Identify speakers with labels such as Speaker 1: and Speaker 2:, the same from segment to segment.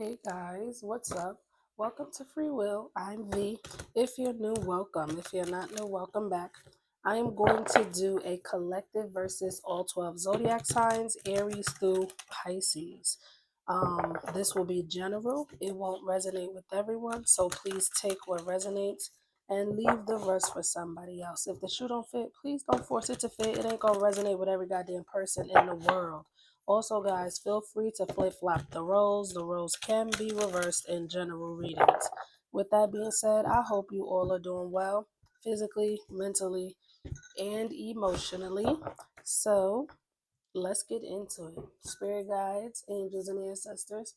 Speaker 1: Hey guys, what's up? Welcome to Free Will. I'm V. If you're new, welcome. If you're not new, welcome back. I am going to do a collective versus all 12 zodiac signs, Aries through Pisces. This will be general. It won't resonate with everyone, so please take what resonates and leave the rest for somebody else. If the shoe don't fit, please don't force it to fit. It ain't gonna resonate with every goddamn person in the world. Also, guys, feel free to flip flop the roles. The roles can be reversed in general readings. With that being said, I hope you all are doing well physically, mentally, and emotionally. So, let's get into it. Spirit guides, angels, and ancestors,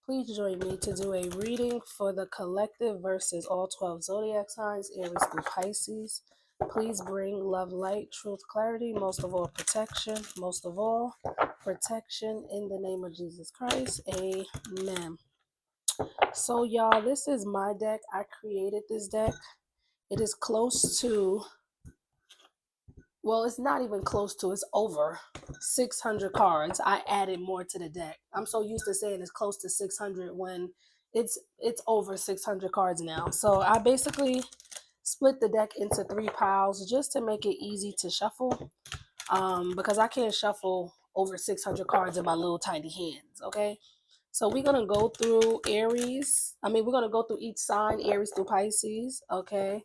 Speaker 1: please join me to do a reading for the collective versus all 12 zodiac signs, Aries through Pisces. Please bring love, light, truth, clarity, most of all, protection. Most of all, protection in the name of Jesus Christ. Amen. So, y'all, this is my deck. I created this deck. It is close to, well, it's not even close to, it's over 600 cards. I added more to the deck. I'm so used to saying it's close to 600 when it's over 600 cards now. So I basically split the deck into 3 piles just to make it easy to shuffle, because I can't shuffle over 600 cards in my little tiny hands. Okay, so we're gonna go through we're gonna go through each sign, Aries through Pisces. Okay,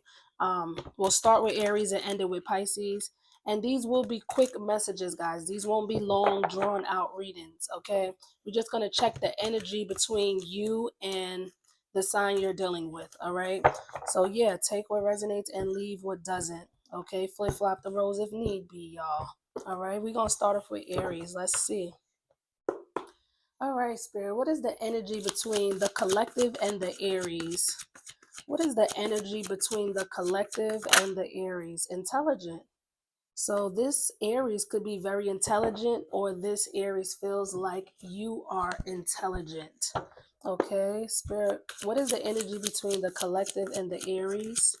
Speaker 1: we'll start with Aries and end it with Pisces. And these will be quick messages, guys. These won't be long, drawn out readings. Okay, we're just gonna check the energy between you and the sign you're dealing with. All right. So yeah, take what resonates and leave what doesn't. Okay, flip flop the roles if need be, y'all. All right, we're gonna start off with Aries. Let's see. All right, Spirit, what is the energy between the collective and the Aries? What is the energy between the collective and the Aries? Intelligent. So this Aries could be very intelligent, or this Aries feels like you are intelligent. Okay, Spirit, what is the energy between the collective and the Aries?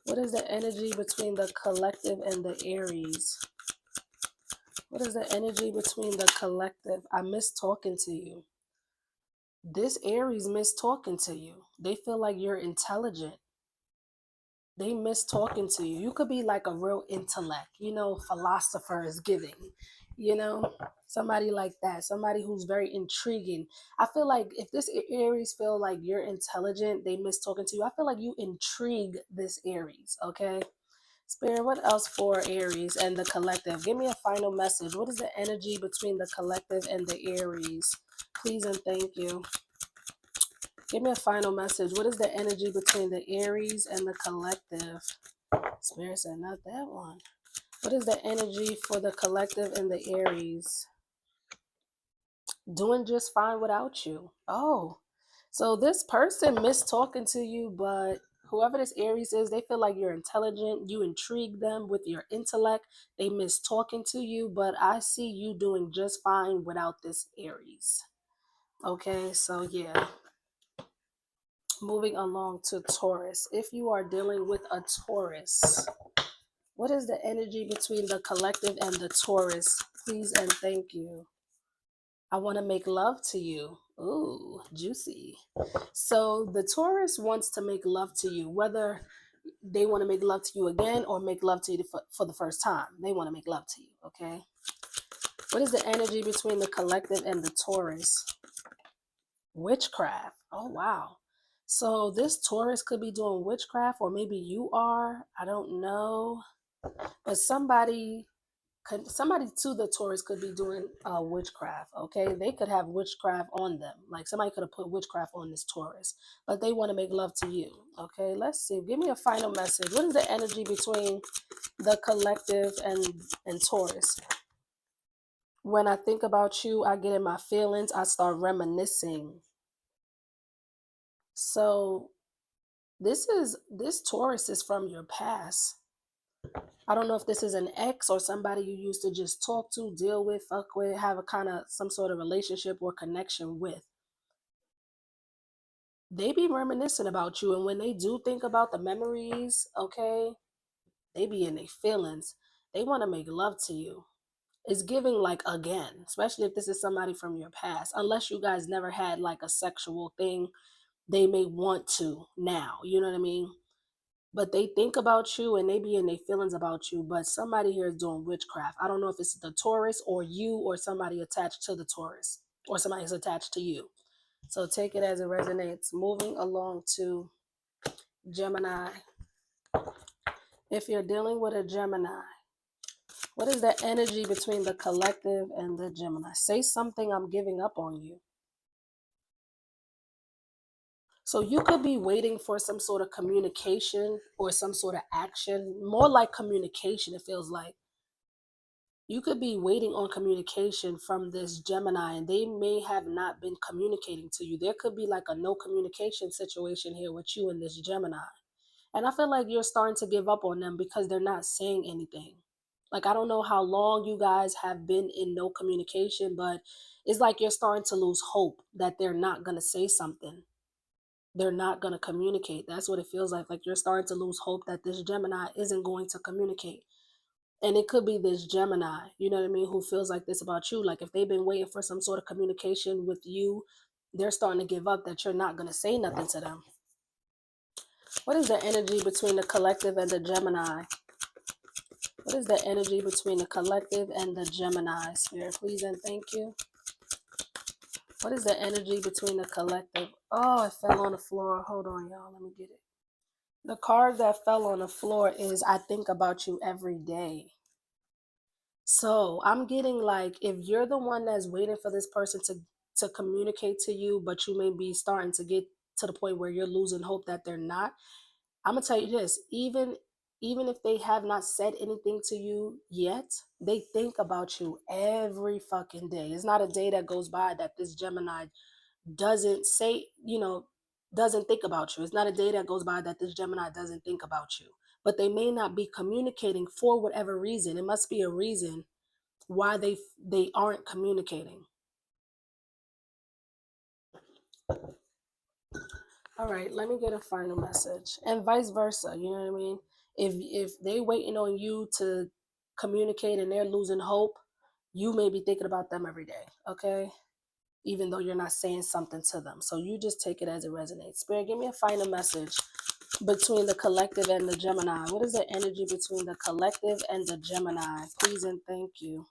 Speaker 1: What is the energy between the collective and the Aries? What is the energy between the collective? I miss talking to you. This Aries miss talking to you. They feel like you're intelligent. They miss talking to you. You could be like a real intellect, philosopher is giving, you know, somebody like that, somebody who's very intriguing. I feel like if this Aries feel like you're intelligent, they miss talking to you. I feel like you intrigue this Aries, okay? Spirit, what else for Aries and the collective? Give me a final message. What is the energy between the collective and the Aries? Please and thank you. Give me a final message. What is the energy between the Aries and the collective? Spirit said, not that one. What is the energy for the collective and the Aries? Doing just fine without you. Oh, so this person missed talking to you, but whoever this Aries is, they feel like you're intelligent. You intrigue them with your intellect. They miss talking to you, but I see you doing just fine without this Aries. Okay, so yeah. Moving along to Taurus. If you are dealing with a Taurus, what is the energy between the collective and the Taurus? Please and thank you. I want to make love to you. Ooh, juicy. So the Taurus wants to make love to you, whether they want to make love to you again or make love to you for the first time. They want to make love to you, okay? What is the energy between the collective and the Taurus? Witchcraft. Oh, wow. So this Taurus could be doing witchcraft, or maybe you are. I don't know. But somebody to the Taurus could be doing witchcraft. Okay, they could have witchcraft on them. Like somebody could have put witchcraft on this Taurus, but they want to make love to you. Okay, let's see. Give me a final message. What is the energy between the collective and Taurus? When I think about you, I get in my feelings. I start reminiscing. So this Taurus is from your past. I don't know if this is an ex or somebody you used to just talk to, deal with, fuck with, have a kind of some sort of relationship or connection with. They be reminiscing about you, and when they do think about the memories, okay, they be in their feelings. They want to make love to you. It's giving like again, especially if this is somebody from your past. Unless you guys never had like a sexual thing, they may want to now. You know what I mean? But they think about you and they be in their feelings about you. But somebody here is doing witchcraft. I don't know if it's the Taurus or you or somebody attached to the Taurus or somebody's attached to you. So take it as it resonates. Moving along to Gemini. If you're dealing with a Gemini, what is the energy between the collective and the Gemini? Say something, I'm giving up on you. So you could be waiting for some sort of communication or some sort of action, more like communication, it feels like. You could be waiting on communication from this Gemini and they may have not been communicating to you. There could be like a no communication situation here with you and this Gemini. And I feel like you're starting to give up on them because they're not saying anything. Like, I don't know how long you guys have been in no communication, but it's like you're starting to lose hope that they're not going to say something. They're not going to communicate. That's what it feels like. Like you're starting to lose hope that this Gemini isn't going to communicate. And it could be this Gemini, you know what I mean, who feels like this about you. Like if they've been waiting for some sort of communication with you, they're starting to give up that you're not going to say nothing to them. What is the energy between the collective and the Gemini? What is the energy between the collective and the Gemini? Spirit, please and thank you. What is the energy between the collective? Oh, it fell on the floor. Hold on, y'all. Let me get it. The card that fell on the floor is I think about you every day. So I'm getting like if you're the one that's waiting for this person to communicate to you, but you may be starting to get to the point where you're losing hope that they're not. I'm gonna tell you this, even if they have not said anything to you yet, they think about you every fucking day. It's not a day that goes by that this Gemini doesn't say, doesn't think about you. It's not a day that goes by that this Gemini doesn't think about you. But they may not be communicating for whatever reason. It must be a reason why they aren't communicating. All right, let me get a final message. And vice versa, you know what I mean? If they waiting on you to communicate and they're losing hope, you may be thinking about them every day, okay? Even though you're not saying something to them. So you just take it as it resonates. Spirit, give me a final message between the collective and the Gemini. What is the energy between the collective and the Gemini? Please and thank you.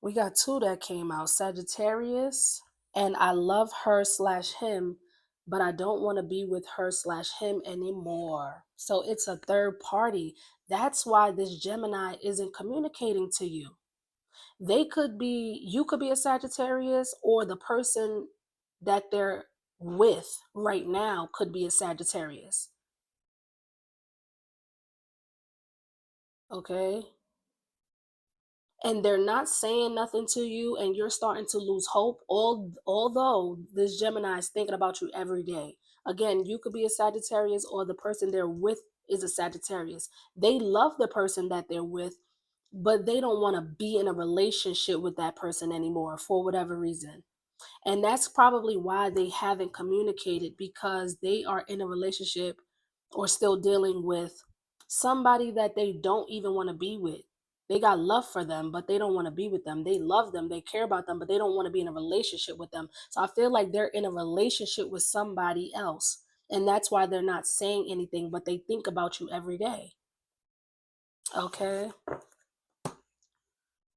Speaker 1: We got two that came out, Sagittarius, and I love her slash him, but I don't want to be with her slash him anymore. So it's a third party. That's why this Gemini isn't communicating to you. You could be a Sagittarius, or the person that they're with right now could be a Sagittarius. Okay? And they're not saying nothing to you and you're starting to lose hope, although this Gemini is thinking about you every day. Again, you could be a Sagittarius, or the person they're with is a Sagittarius. They love the person that they're with, but they don't want to be in a relationship with that person anymore for whatever reason. And that's probably why they haven't communicated, because they are in a relationship or still dealing with somebody that they don't even want to be with. They got love for them, but they don't want to be with them. They love them, they care about them, but they don't want to be in a relationship with them. So I feel like they're in a relationship with somebody else. And that's why they're not saying anything, but they think about you every day. Okay.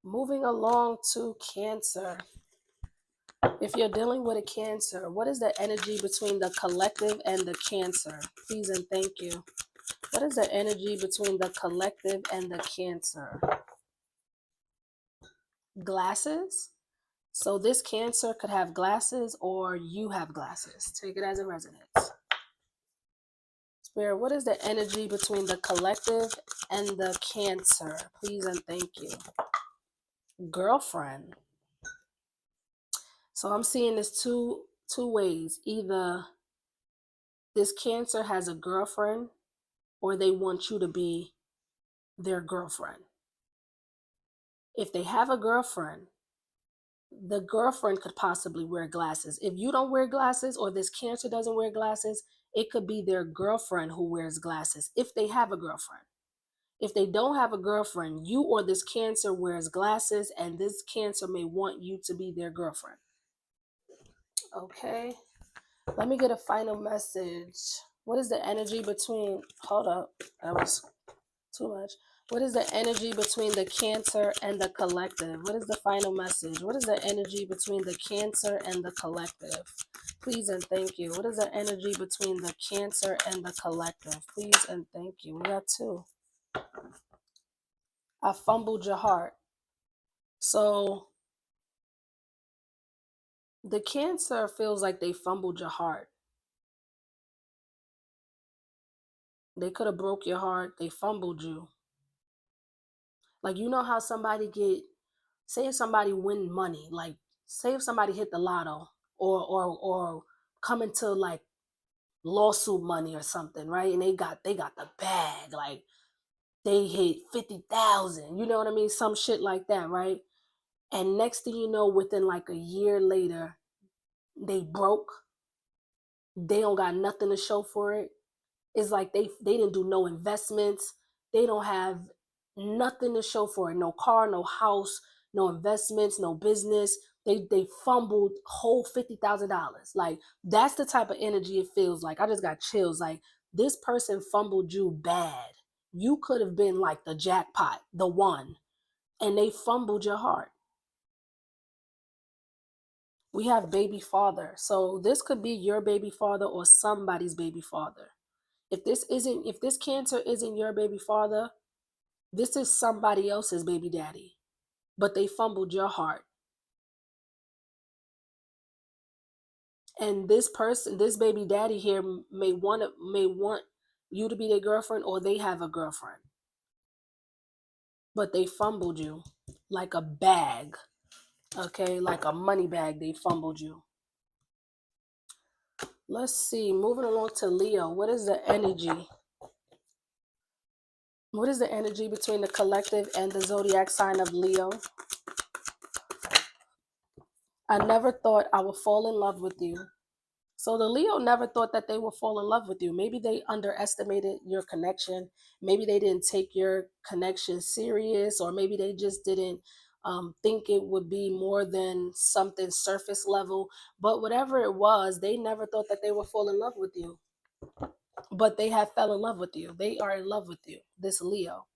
Speaker 1: Moving along to Cancer. If you're dealing with a Cancer, what is the energy between the collective and the Cancer? Please and thank you. What is the energy between the collective and the Cancer? Glasses. So this Cancer could have glasses, or you have glasses. Take it as it resonates. Spirit, what is the energy between the collective and the Cancer? Please and thank you. Girlfriend. So I'm seeing this two ways. Either this Cancer has a girlfriend, or they want you to be their girlfriend. If they have a girlfriend, the girlfriend could possibly wear glasses. If you don't wear glasses, or this Cancer doesn't wear glasses, it could be their girlfriend who wears glasses if they have a girlfriend. If they don't have a girlfriend, you or this Cancer wears glasses, and this Cancer may want you to be their girlfriend. Okay. Let me get a final message. What is the energy between, hold up, that was too much. What is the energy between the Cancer and the collective? What is the final message? What is the energy between the Cancer and the collective? Please and thank you. What is the energy between the Cancer and the collective? Please and thank you. We got two. I fumbled your heart. So the Cancer feels like they fumbled your heart. They could have broke your heart. They fumbled you. Like, you know how somebody get, say if somebody win money, like say if somebody hit the lotto or come into like lawsuit money or something, right? And they got the bag, like they hit 50,000, you know what I mean? Some shit like that, right? And next thing you know, within like a year later, they broke. They don't got nothing to show for it. It's like they didn't do no investments. They don't have nothing to show for it. No car, no house, no investments, no business. They fumbled whole $50,000. Like, that's the type of energy it feels like. I just got chills. Like, this person fumbled you bad. You could have been like the jackpot, the one, and they fumbled your heart. We have baby father. So this could be your baby father or somebody's baby father. If this Cancer isn't your baby father, this is somebody else's baby daddy, but they fumbled your heart. And this person, this baby daddy here may want you to be their girlfriend, or they have a girlfriend, but they fumbled you like a bag. Okay, like a money bag, they fumbled you. Let's see, moving along to Leo. What is the energy? What is the energy between the collective and the zodiac sign of Leo? I never thought I would fall in love with you. So the Leo never thought that they would fall in love with you. Maybe they underestimated your connection. Maybe they didn't take your connection serious, or maybe they just didn't think it would be more than something surface level. But whatever it was, they never thought that they would fall in love with you. But they have fell in love with you. They are in love with you, this Leo.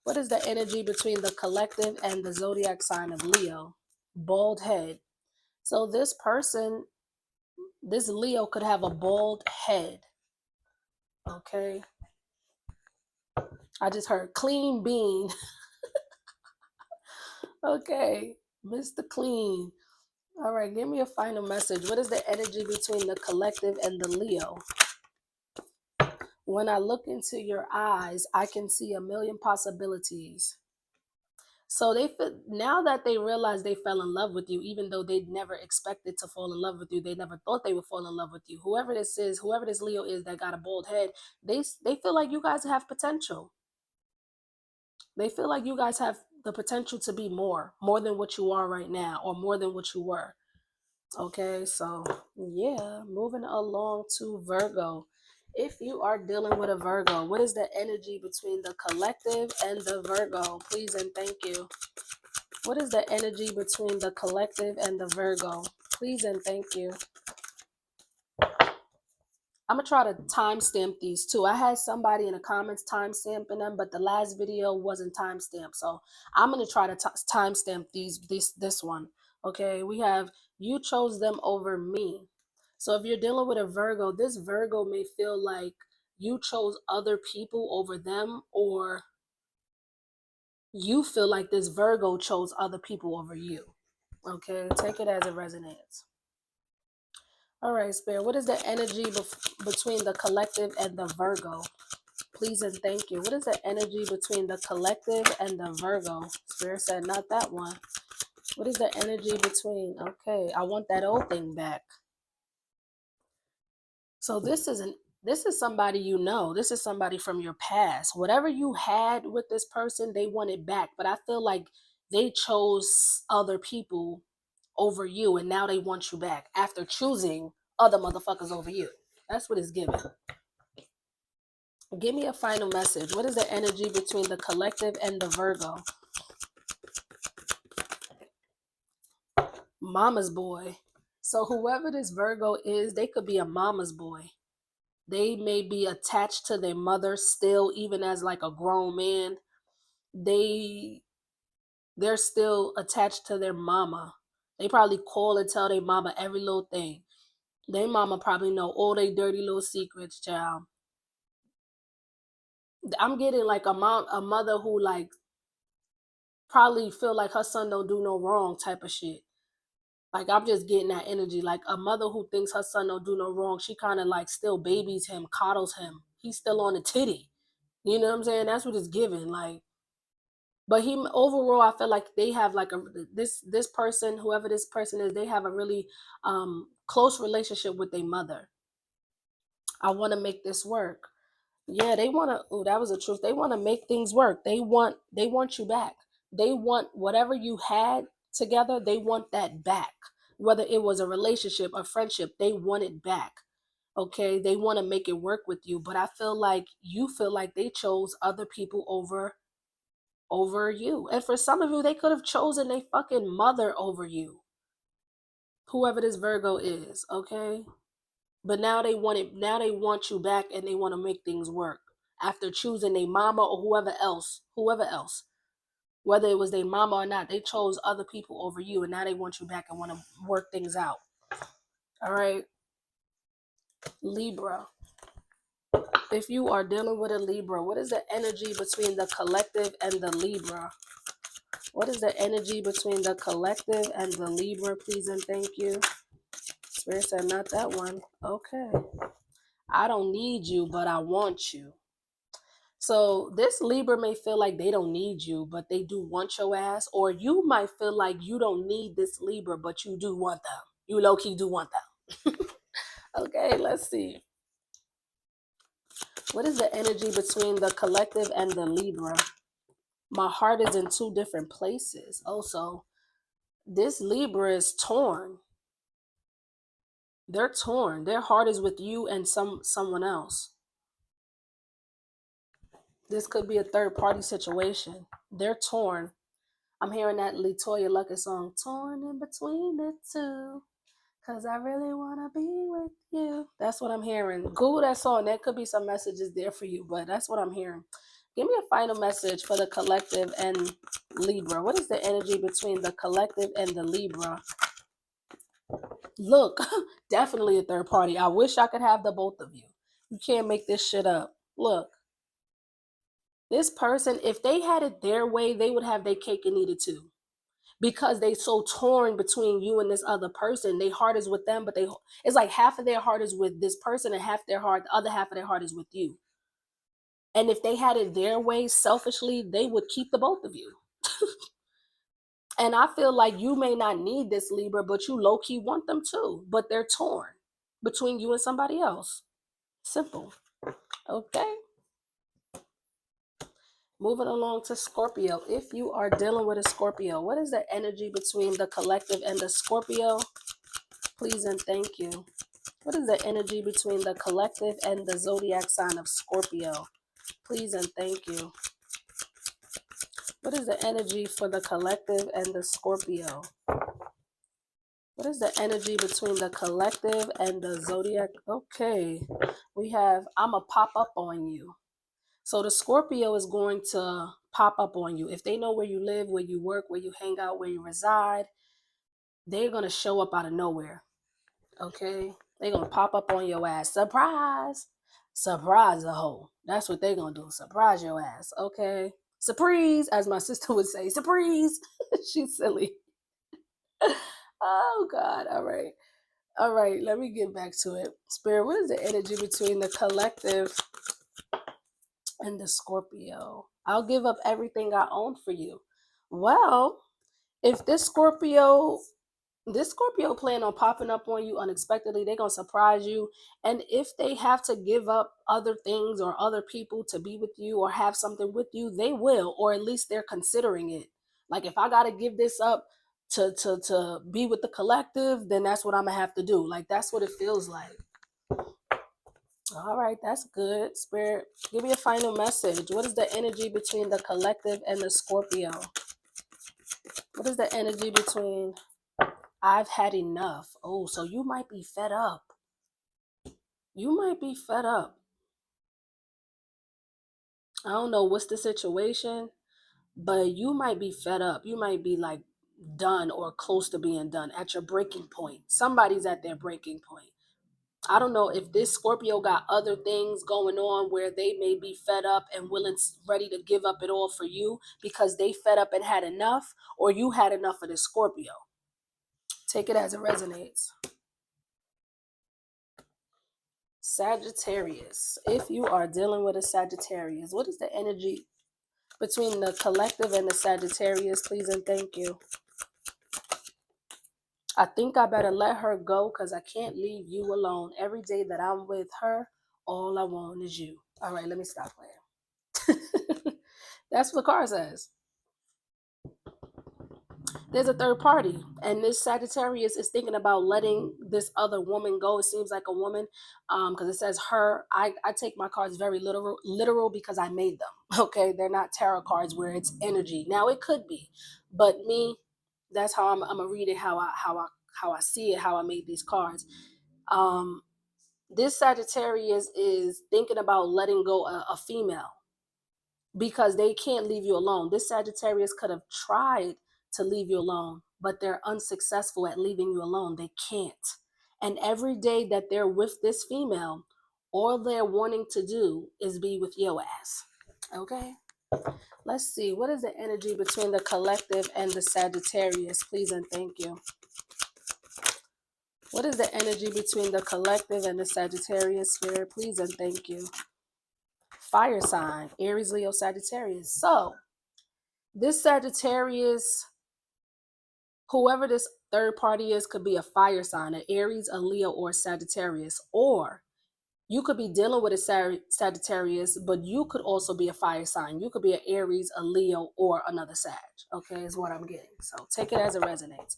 Speaker 1: What is the energy between the collective and the zodiac sign of Leo? Bald head. So this person, this Leo could have a bald head. Okay. I just heard clean bean. Okay. Mr. Clean. All right. Give me a final message. What is the energy between the collective and the Leo? When I look into your eyes, I can see a million possibilities. So now that they realize they fell in love with you, even though they never expected to fall in love with you, they never thought they would fall in love with you. Whoever this is, whoever this Leo is that got a bald head, they feel like you guys have potential. They feel like you guys have the potential to be more than what you are right now, or more than what you were. Okay, so yeah, moving along to Virgo. If you are dealing with a Virgo, what is the energy between the collective and the Virgo? Please and thank you. What is the energy between the collective and the Virgo? Please and thank you. I'm gonna try to timestamp these too. I had somebody in the comments timestamping them, but the last video wasn't timestamped, so I'm gonna try to timestamp this one. Okay, we have you chose them over me. So if you're dealing with a Virgo, this Virgo may feel like you chose other people over them, or you feel like this Virgo chose other people over you. Okay, take it as it resonates. All right, Spirit, what is the energy between the collective and the Virgo? Please and thank you. What is the energy between the collective and the Virgo? Spirit said, not that one. What is the energy between? Okay, I want that old thing back. So this is somebody you know. This is somebody from your past. Whatever you had with this person, they want it back. But I feel like they chose other people over you, and now they want you back after choosing other motherfuckers over you. That's what it's giving. Give me a final message. What is the energy between the collective and the Virgo? Mama's boy. So whoever this Virgo is, they could be a mama's boy. They may be attached to their mother still, even as like a grown man. They're still attached to their mama. They probably call and tell their mama every little thing. Their mama probably know all their dirty little secrets, child. I'm getting like a mother who like probably feel like her son don't do no wrong type of shit. Like I'm just getting that energy. Like a mother who thinks her son don't do no wrong, she kind of like still babies him, coddles him. He's still on the titty. You know what I'm saying? That's what it's giving. Like, but he overall, I feel like they have like this person, whoever this person is, they have a really close relationship with their mother. I want to make this work. Yeah, they want to. Oh, that was the truth. They want to make things work. They want you back. They want whatever you had together. They want that back. Whether it was a relationship, a friendship, they want it back. Okay, they want to make it work with you. But I feel like you feel like they chose other people over you. And for some of you, they could have chosen their fucking mother over you. Whoever this Virgo is, okay? But now they want it. Now they want you back, and they want to make things work after choosing their mama or whoever else, whether it was their mama or not. They chose other people over you, and now they want you back and want to work things out. All right, Libra. If you are dealing with a Libra, what is the energy between the collective and the Libra? What is the energy between the collective and the Libra? Please and thank you. Spirit said, not that one. Okay. I don't need you, but I want you. So this Libra may feel like they don't need you, but they do want your ass. Or you might feel like you don't need this Libra, but you do want them. You low-key do want them. Okay, let's see. What is the energy between the collective and the Libra? My heart is in two different places. Also, this Libra is torn. They're torn. Their heart is with you and someone else. This could be a third party situation. They're torn. I'm hearing that Latoya Luckett song, torn in between the two, cause I really wanna be with you. That's what I'm hearing. Google that song. There could be some messages there for you, but that's what I'm hearing. Give me a final message for the collective and Libra. What is the energy between the collective and the Libra? Look, definitely a third party. I wish I could have the both of you. You can't make this shit up. Look, this person, if they had it their way, they would have their cake and eat it too. Because they so torn between you and this other person. Their heart is with them, but it's like half of their heart is with this person and the other half of their heart is with you. And if they had it their way selfishly, they would keep the both of you. And I feel like you may not need this Libra, but you low-key want them too. But they're torn between you and somebody else. Simple. Okay. Moving along to Scorpio. If you are dealing with a Scorpio, what is the energy between the collective and the Scorpio? Please and thank you. What is the energy between the collective and the zodiac sign of Scorpio? Please and thank you. What is the energy for the collective and the Scorpio? What is the energy between the collective and the zodiac? Okay, we have, I'm going to pop up on you. So the Scorpio is going to pop up on you. If they know where you live, where you work, where you hang out, where you reside, they're going to show up out of nowhere. Okay? They're going to pop up on your ass. Surprise! Surprise a hoe. That's what they're going to do. Surprise your ass. Okay? Surprise, as my sister would say. Surprise! She's silly. Oh, God. All right. All right. Let me get back to it. Spirit, what is the energy between the collective and the Scorpio? I'll give up everything I own for you. Well, if this Scorpio plan on popping up on you unexpectedly, they're going to surprise you. And if they have to give up other things or other people to be with you or have something with you, they will, or at least they're considering it. Like if I got to give this up to be with the collective, then that's what I'm going to have to do. Like that's what it feels like. All right, that's good. Spirit, give me a final message. What is the energy between the collective and the Scorpio? What is the energy between I've had enough? Oh, so you might be fed up. You might be fed up. I don't know what's the situation, but you might be fed up. You might be like done or close to being done at your breaking point. Somebody's at their breaking point. I don't know if this Scorpio got other things going on where they may be fed up and willing, ready to give up it all for you because they fed up and had enough, or you had enough of the Scorpio. Take it as it resonates. Sagittarius. If you are dealing with a Sagittarius, what is the energy between the collective and the Sagittarius? Please and thank you. I think I better let her go because I can't leave you alone. Every day that I'm with her, all I want is you. All right, let me stop playing. That's what the card says. There's a third party, and this Sagittarius is thinking about letting this other woman go. It seems like a woman, because it says her. I take my cards very literal because I made them. Okay, they're not tarot cards where it's energy. Now it could be, but me, that's how I'm gonna read it. How I see it. How I made these cards. Um, this Sagittarius is thinking about letting go a female because they can't leave you alone. This Sagittarius could have tried to leave you alone, but they're unsuccessful at leaving you alone. They can't. And every day that they're with this female, all they're wanting to do is be with your ass. Okay? Let's see. What is the energy between the collective and the Sagittarius? Please and thank you. What is the energy between the collective and the Sagittarius, Spirit? Please and thank you. Fire sign, Aries, Leo, Sagittarius. So, this Sagittarius, whoever this third party is, could be a fire sign, an Aries, a Leo, or a Sagittarius. Or you could be dealing with a Sagittarius, but you could also be a fire sign. You could be an Aries, a Leo, or another Sag. Okay, is what I'm getting. So take it as it resonates.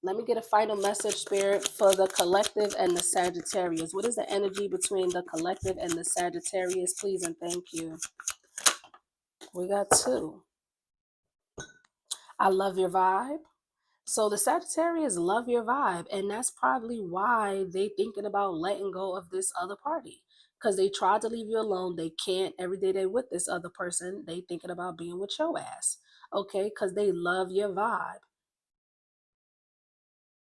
Speaker 1: Let me get a final message, Spirit, for the collective and the Sagittarius. What is the energy between the collective and the Sagittarius? Please and thank you. We got two. I love your vibe. So the Sagittarius love your vibe, and that's probably why they thinking about letting go of this other party. Because they tried to leave you alone, they can't. Every day they with this other person, they thinking about being with your ass. Okay, because they love your vibe.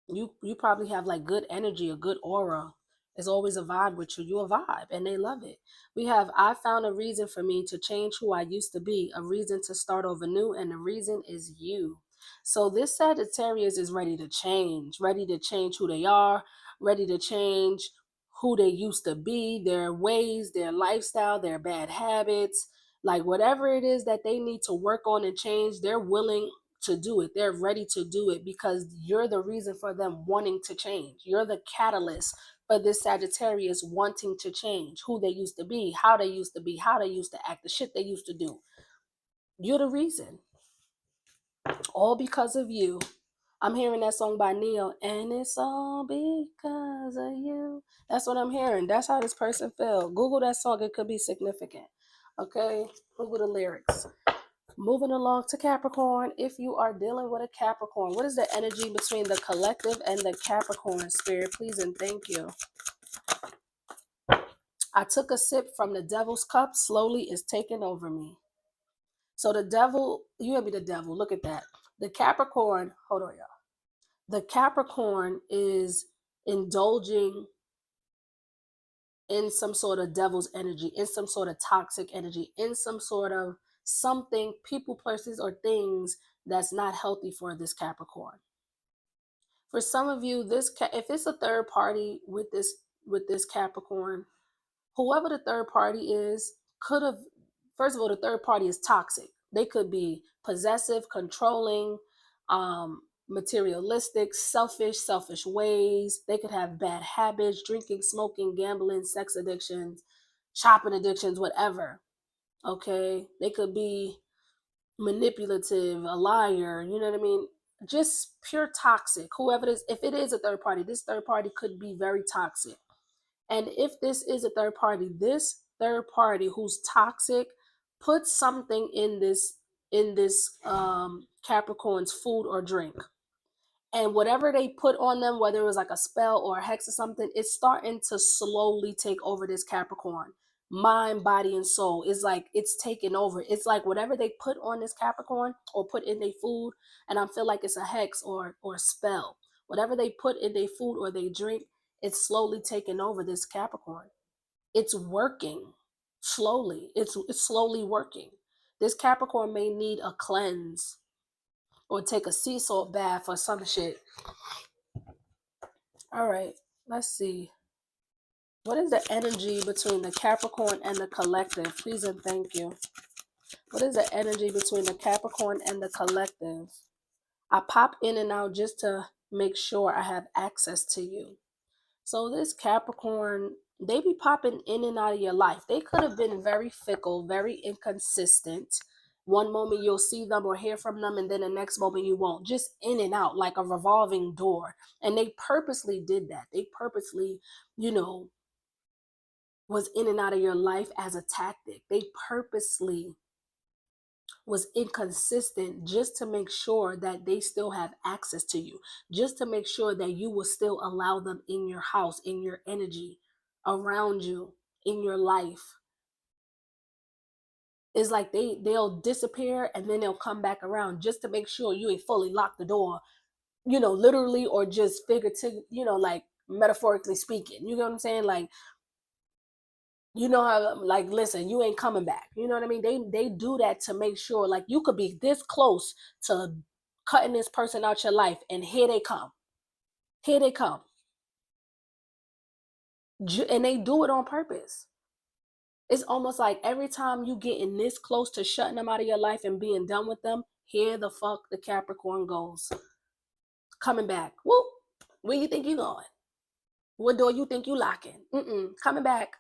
Speaker 1: You probably have like good energy, a good aura. There's always a vibe with you. You a vibe, and they love it. We have I found a reason for me to change who I used to be, a reason to start over new, and the reason is you. So this Sagittarius is ready to change who they are, ready to change who they used to be, their ways, their lifestyle, their bad habits, like whatever it is that they need to work on and change, they're willing to do it. They're ready to do it because you're the reason for them wanting to change. You're the catalyst for this Sagittarius wanting to change who they used to be, how they used to be, how they used to act, the shit they used to do. You're the reason. All because of you. I'm hearing that song by Neil, and it's all because of you. That's what I'm hearing. That's how this person feels. Google that song. It could be significant. Okay? Google the lyrics. Moving along to Capricorn. If you are dealing with a Capricorn, what is the energy between the collective and the Capricorn, Spirit? Please and thank you. I took a sip from the devil's cup. Slowly is taking over me. So the devil, you gotta be the devil. Look at that. The Capricorn, hold on, y'all. The Capricorn is indulging in some sort of devil's energy, in some sort of toxic energy, in some sort of something, people, places, or things that's not healthy for this Capricorn. For some of you, if it's a third party with this Capricorn, whoever the third party is could have, first of all, the third party is toxic. They could be possessive, controlling, materialistic, selfish ways. They could have bad habits, drinking, smoking, gambling, sex addictions, shopping addictions, whatever. Okay, they could be manipulative, a liar, you know what I mean? Just pure toxic. Whoever it is, if it is a third party, this third party could be very toxic. And if this is a third party, this third party who's toxic put something in this Capricorn's food or drink. And whatever they put on them, whether it was like a spell or a hex or something, it's starting to slowly take over this Capricorn. Mind, body, and soul. It's like it's taking over. It's like whatever they put on this Capricorn or put in their food, and I feel like it's a hex or a spell. Whatever they put in their food or they drink, it's slowly taking over this Capricorn. It's working slowly. It's slowly working. This Capricorn may need a cleanse or take a sea salt bath or some shit. All right, let's see. What is the energy between the Capricorn and the collective? Please and thank you. What is the energy between the Capricorn and the collective? I pop in and out just to make sure I have access to you. So this Capricorn, they be popping in and out of your life. They could have been very fickle, very inconsistent. One moment you'll see them or hear from them, and then the next moment you won't. Just in and out like a revolving door. And they purposely did that. They purposely, was in and out of your life as a tactic. They purposely was inconsistent just to make sure that they still have access to you, just to make sure that you will still allow them in your house, in your energy, around you, in your life. It's like they'll disappear and then they'll come back around just to make sure you ain't fully locked the door, literally or just figurative, like metaphorically speaking. You know what I'm saying? Like, how, like, listen, you ain't coming back. You know what I mean? They do that to make sure, like, you could be this close to cutting this person out your life, and here they come. Here they come. And they do it on purpose. It's almost like every time you getting this close to shutting them out of your life and being done with them, here the fuck the Capricorn goes. Coming back. Whoop. Where you think you going? What door you think you locking? Coming back.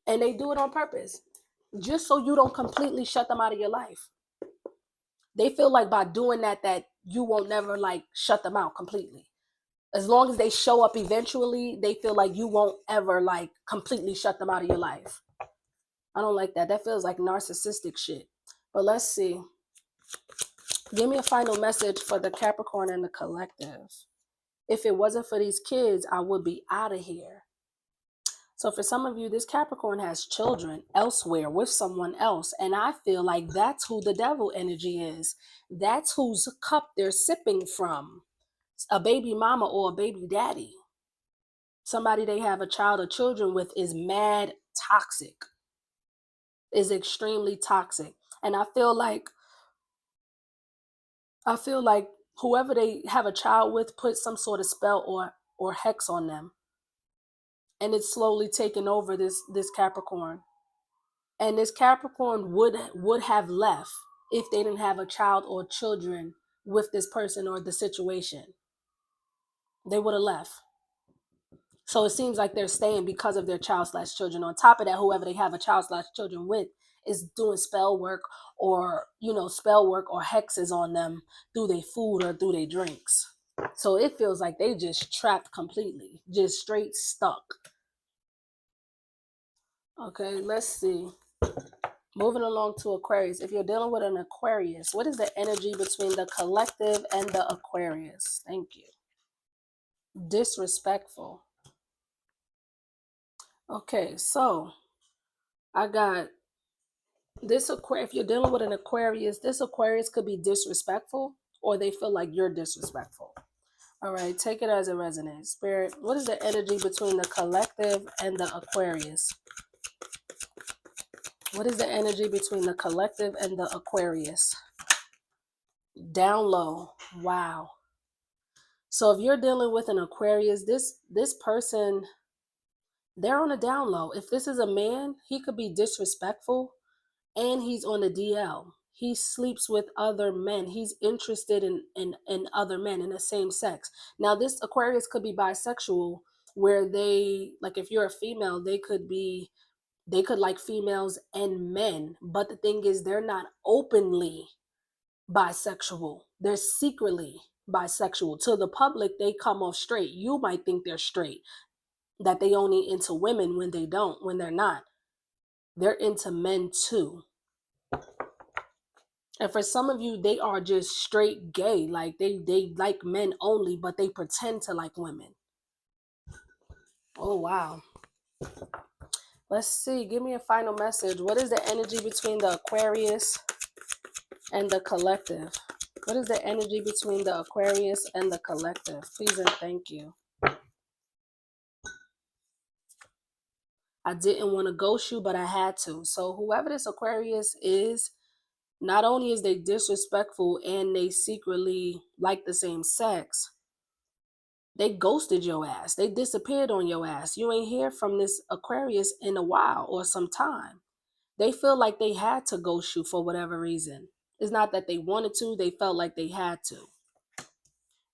Speaker 1: And they do it on purpose. Just so you don't completely shut them out of your life. They feel like by doing that you won't never like shut them out completely. As long as they show up eventually, they feel like you won't ever like completely shut them out of your life. I don't like that. That feels like narcissistic shit. But let's see. Give me a final message for the Capricorn and the collective. If it wasn't for these kids, I would be out of here. So for some of you, this Capricorn has children elsewhere with someone else. And I feel like that's who the devil energy is. That's whose cup they're sipping from. A baby mama or a baby daddy. Somebody they have a child or children with is mad toxic. Is extremely toxic. And I feel like whoever they have a child with put some sort of spell or hex on them. And it's slowly taking over this Capricorn. And this Capricorn would have left if they didn't have a child or children with this person or the situation. They would have left. So it seems like they're staying because of their child/children. On top of that, whoever they have a child/children with is doing spell work or hexes on them through their food or through their drinks. So it feels like they just trapped completely, just straight stuck. Okay, let's see. Moving along to Aquarius. If you're dealing with an Aquarius, what is the energy between the collective and the Aquarius? Thank you. Disrespectful. Okay, so I got this Aquarius. If you're dealing with an Aquarius, this Aquarius could be disrespectful or they feel like you're disrespectful. All right, take it as it resonates. Spirit, what is the energy between the collective and the Aquarius? What is the energy between the collective and the Aquarius? Down low. Wow. So if you're dealing with an Aquarius, this person, they're on a down low. If this is a man, he could be disrespectful and he's on the DL. He sleeps with other men. He's interested in other men in the same sex. Now, this Aquarius could be bisexual, where they, like, if you're a female, they could like females and men. But the thing is, they're not openly bisexual. They're secretly bisexual. To the public, they come off straight. You might think they're straight. that they only into women when they're not. They're into men too. And for some of you, they are just straight gay. Like they like men only, but they pretend to like women. Oh wow. Let's see. Give me a final message. What is the energy between the Aquarius and the collective? What is the energy between the Aquarius and the collective? Please and thank you. I didn't want to ghost you, but I had to. So whoever this Aquarius is, not only is they disrespectful and they secretly like the same sex, they ghosted your ass. They disappeared on your ass. You ain't hear from this Aquarius in a while or some time. They feel like they had to ghost you for whatever reason. It's not that they wanted to, they felt like they had to.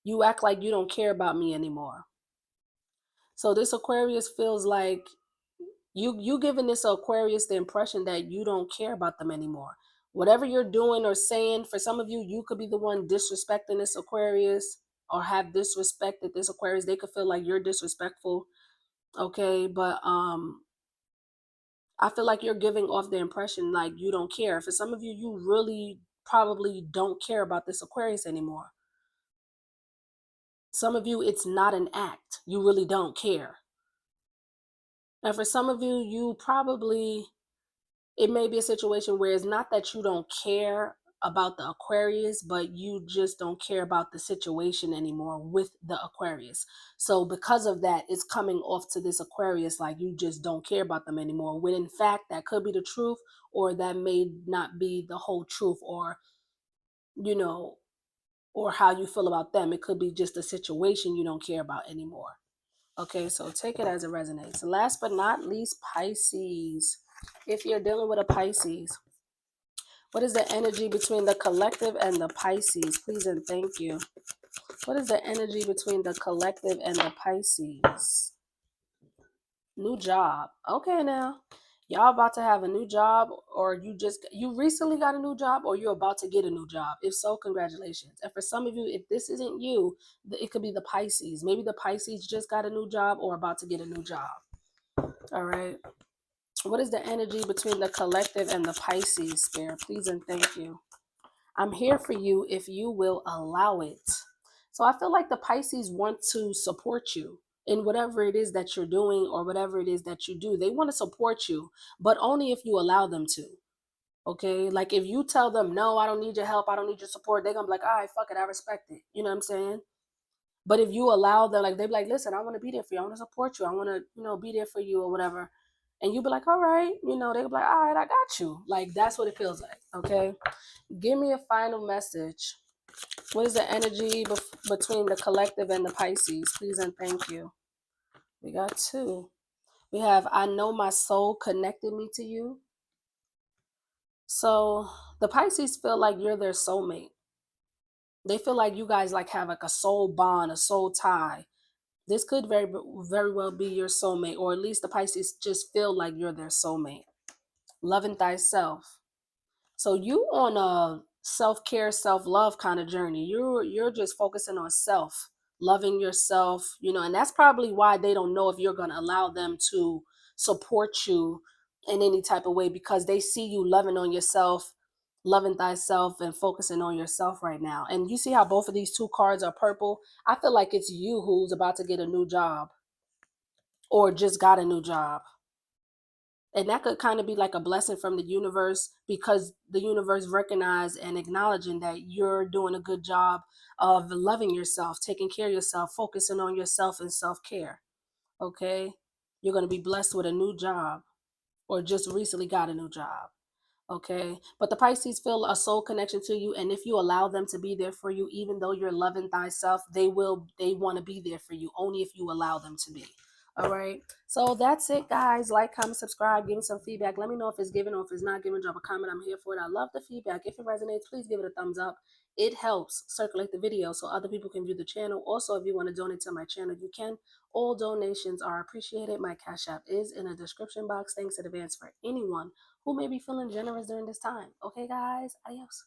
Speaker 1: You act like you don't care about me anymore. So this Aquarius feels like you giving this Aquarius the impression that you don't care about them anymore. Whatever you're doing or saying, for some of you, you could be the one disrespecting this Aquarius or have disrespected this Aquarius. They could feel like you're disrespectful. Okay, but I feel like you're giving off the impression like you don't care. For some of you, you really probably don't care about this Aquarius anymore. Some of you, it's not an act. You really don't care. And for some of you, you probably, it may be a situation where it's not that you don't care about the Aquarius, but you just don't care about the situation anymore with the Aquarius. So because of that, it's coming off to this Aquarius like you just don't care about them anymore. When in fact, that could be the truth, or that may not be the whole truth, or, you know, or how you feel about them. It could be just a situation you don't care about anymore. Okay, so take it as it resonates. Last but not least, Pisces. If you're dealing with a Pisces, what is the energy between the collective and the Pisces? Please and thank you. What is the energy between the collective and the Pisces? New job. Okay, now. Y'all about to have a new job, or you recently got a new job, or you're about to get a new job. If so, congratulations. And for some of you, if this isn't you, it could be the Pisces. Maybe the Pisces just got a new job or about to get a new job. All right. What is the energy between the collective and the Pisces, Spirit? Please and thank you. I'm here for you if you will allow it. So I feel like the Pisces want to support you in whatever it is that you're doing or whatever it is that you do. They want to support you, but only if you allow them to. Okay? Like if you tell them, no, I don't need your help, I don't need your support, they're going to be like, all right, fuck it, I respect it. You know what I'm saying? But if you allow them, like they be like, listen, I want to be there for you. I want to support you. I want to, be there for you or whatever. And you be like, all right, they'll be like, all right, I got you. Like that's what it feels like. Okay. Give me a final message. What is the energy between the collective and the Pisces? Please and thank you. We got two. We have, I know my soul connected me to you. So the Pisces feel like you're their soulmate. They feel like you guys like have like a soul bond, a soul tie. This could very well be your soulmate, or at least the Pisces just feel like you're their soulmate. Loving thyself. So you on a self-care, self-love kind of journey. You're just focusing on self, loving yourself, and that's probably why they don't know if you're going to allow them to support you in any type of way, because they see you loving on yourself, loving thyself and focusing on yourself right now. And you see how both of these two cards are purple? I feel like it's you who's about to get a new job or just got a new job. And that could kind of be like a blessing from the universe, because the universe recognize and acknowledging that you're doing a good job of loving yourself, taking care of yourself, focusing on yourself and self-care. Okay. You're going to be blessed with a new job or just recently got a new job. Okay. But the Pisces feel a soul connection to you. And if you allow them to be there for you, even though you're loving thyself, they want to be there for you only if you allow them to be. All right. So that's it, guys. Like, comment, subscribe, give me some feedback. Let me know if it's given or if it's not given. Drop a comment. I'm here for it. I love the feedback. If it resonates, please give it a thumbs up. It helps circulate the video so other people can view the channel. Also, if you want to donate to my channel, you can. All donations are appreciated. My Cash App is in the description box. Thanks in advance for anyone who may be feeling generous during this time. Okay, guys? Adios.